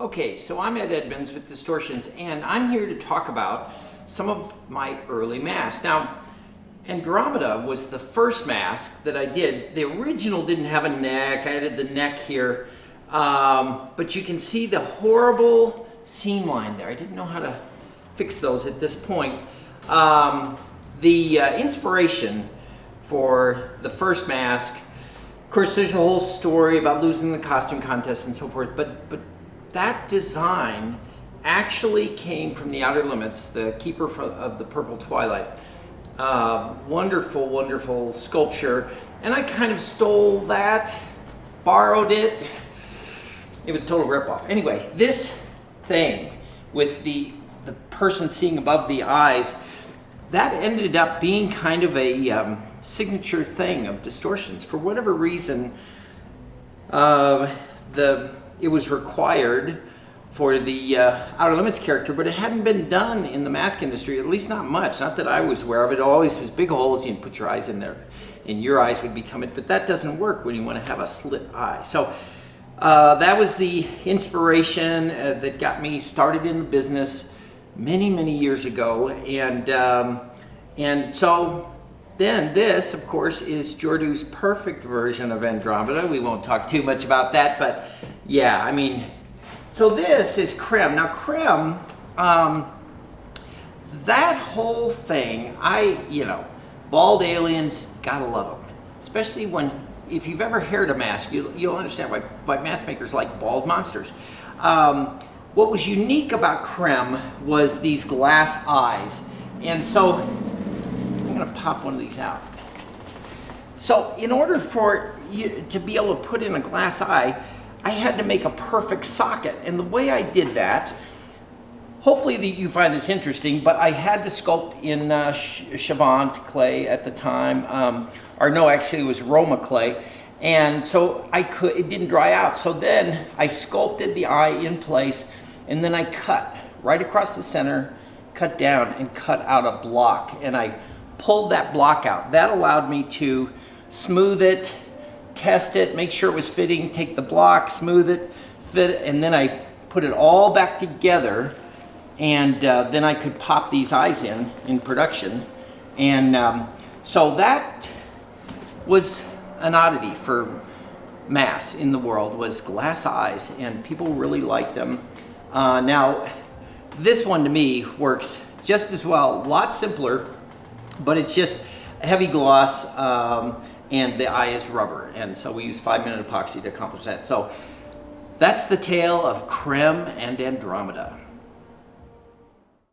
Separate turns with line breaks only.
Okay, so I'm Ed Edmunds with Distortions, and I'm here to talk about some of my early masks. Now, Andromeda was the first mask that I did. The original didn't have a neck. I added the neck here, but you can see the horrible seam line there. I didn't know how to fix those at this point. The inspiration for the first mask, of course, there's a whole story about losing the costume contest and so forth, but that design actually came from the Outer Limits, the keeper of the Purple Twilight. Wonderful, wonderful sculpture. And I kind of stole that, borrowed it. It was a total ripoff. Anyway, this thing with the person seeing above the eyes, that ended up being kind of a signature thing of Distortions. For whatever reason, it was required for the Outer Limits character, but it hadn't been done in the mask industry, at least not much, not that I was aware of. It always was big holes, you can put your eyes in there, and your eyes would become it, but that doesn't work when you want to have a slit eye. So that was the inspiration that got me started in the business many, many years ago, and so then this, of course, is Jordu's perfect version of Andromeda. We won't talk too much about that, but yeah, I mean, so this is Creme. Now Creme, that whole thing, bald aliens, gotta love them. Especially if you've ever haired a mask, you'll understand why mask makers like bald monsters. What was unique about Creme was these glass eyes. And so, I'm gonna pop one of these out. So in order for you to be able to put in a glass eye, I had to make a perfect socket. And the way I did that, hopefully you find this interesting, but I had to sculpt in Chavant clay at the time, or no, actually it was Roma clay. And so it didn't dry out. So then I sculpted the eye in place, and then I cut right across the center, cut down and cut out a block. And I pulled that block out. That allowed me to smooth it, test it, make sure it was fitting, take the block, smooth it, fit it, and then I put it all back together, and then I could pop these eyes in production. And so that was an oddity for masks in the world, was glass eyes, and people really liked them. Now, this one to me works just as well, a lot simpler, but it's just a heavy gloss, and the eye is rubber, and so we use 5-minute epoxy to accomplish that. So that's the tale of Creme and Andromeda.